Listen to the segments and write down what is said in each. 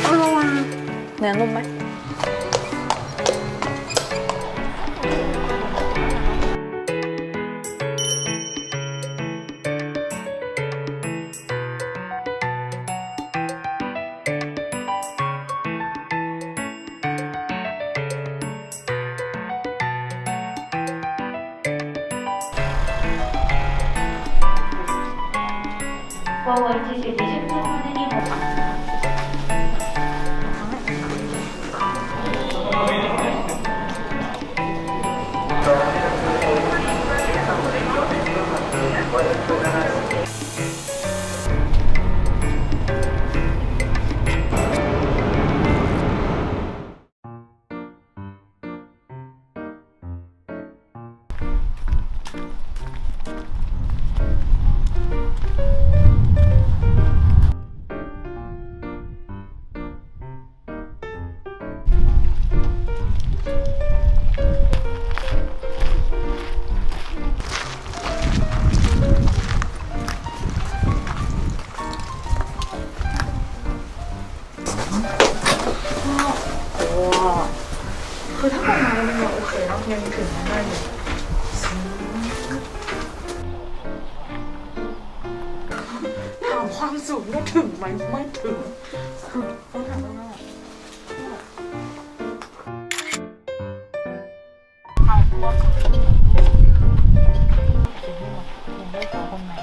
เอาระวังเนื้อนุ่มไหม午後1時20分までにคือถ้าประมาณมันโอเคเนาะยังถึงได้อยู่ถามความสูงก็ถึงไหมไม่ถึงต้องถามข้างนอกเอาตัวสูงยังได้ต่อคนไหน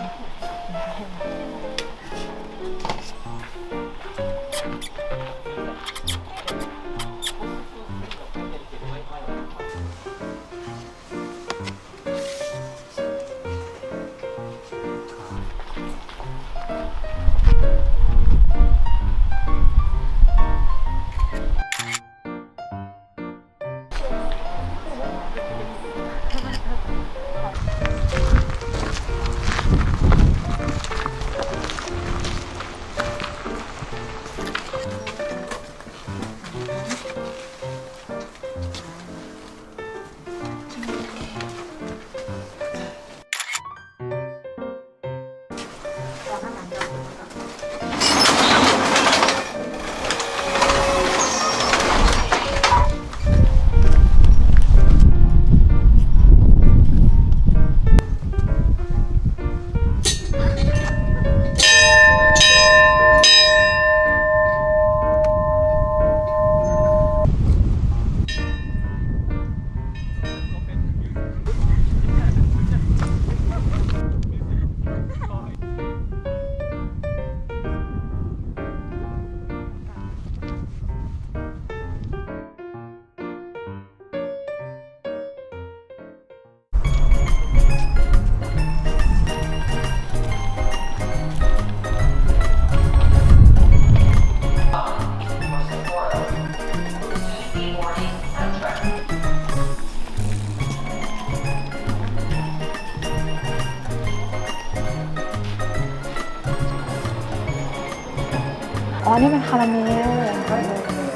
อ๋อนี่เป็นคาราเมล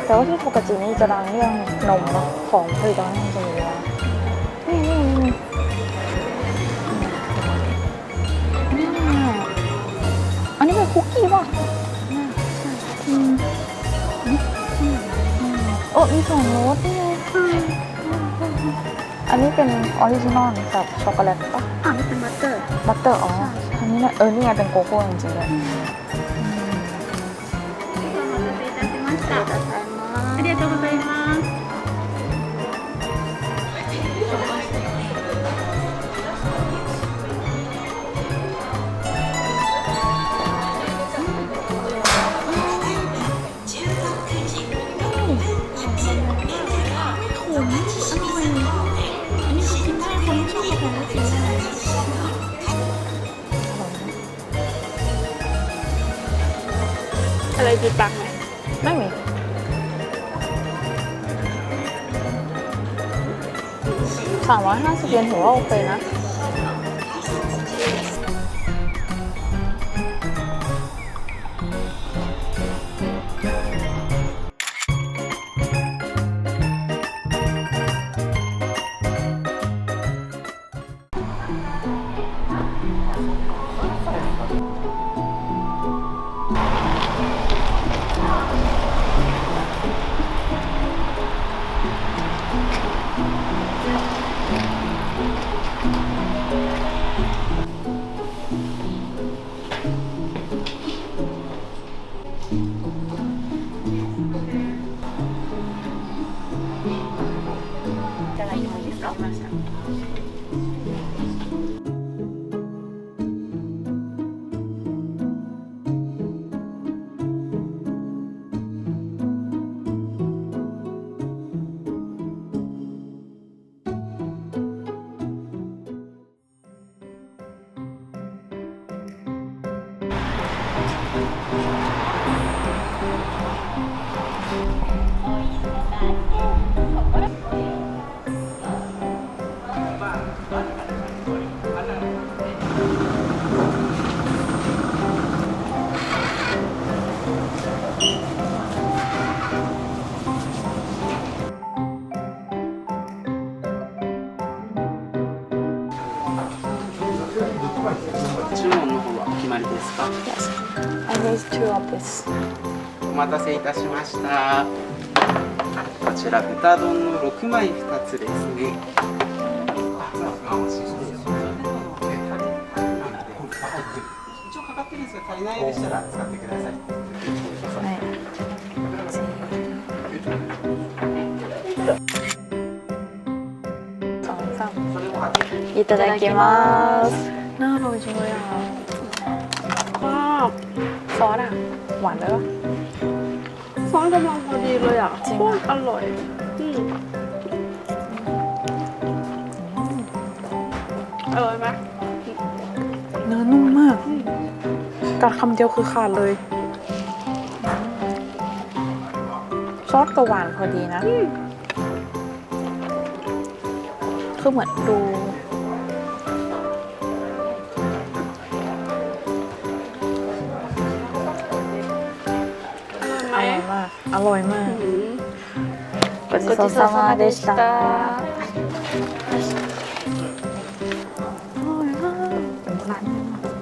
แต่ว่าที่โทกาจินี่จะดังเรื่องนมเนาะของผลิตภัณฑ์จะมีว่านี่อันนี้เป็นคุกกี้ป่ะโอ้มี2 รสนี่อันนี้เป็นออริจินอลกับช็อกโกแลตป่ะอันนี้เป็นบัตเตอร์อ๋ออันนี้เนี่ยนี่ไงเป็นโกโก้จริงๆเลยありがとうございます。อะไรติดปากไหมไม่มี350 เยนถือว่าโอเคนะまりですか。 Yes. I need two of this. お待たせいたしました。こちら豚丼の6枚2つですね。一応かかってるんですが足りないようでしたら使ってください。はい。สองสามいただきますน่าอร่อยจังเลยอ่ะว้าวซอสอ่ะหวานไหมวะ ซอสกำลังพอดีเลยอ่ะ จริง โค อะ ตรอร่อยอร่อยไหม เนื้อนุ่มมากกัดคำเดียวคือขาดเลยซอสก็หวานพอดีนะคือเหมือนดูอร่อยมากอร่อยมากごちそうさまでしたอร่อยมากเป็นร้านนี้มาก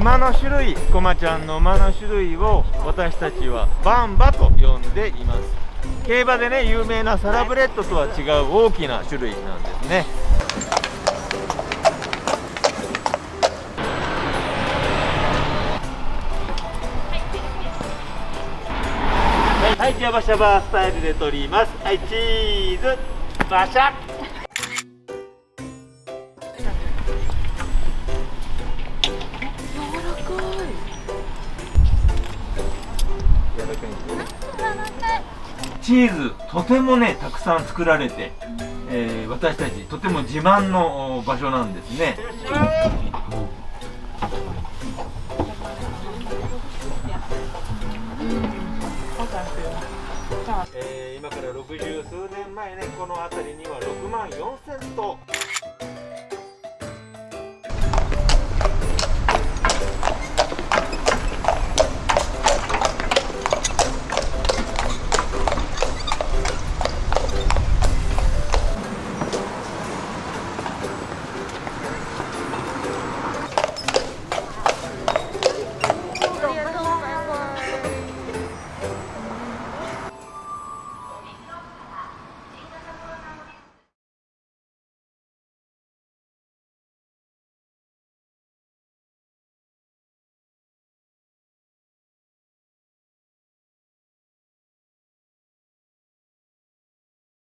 馬の種類、コマちゃんの馬の種類を私たちはバンバと呼んでいます。競馬でね有名なサラブレッドとは違う大きな種類なんですね。はい、じゃあバシャバースタイルで取ります。はい、チーズバシャ。チーズとてもねたくさん作られて、私たちとても自慢の場所なんですね。今から60数年前ねこの辺りには6万4000頭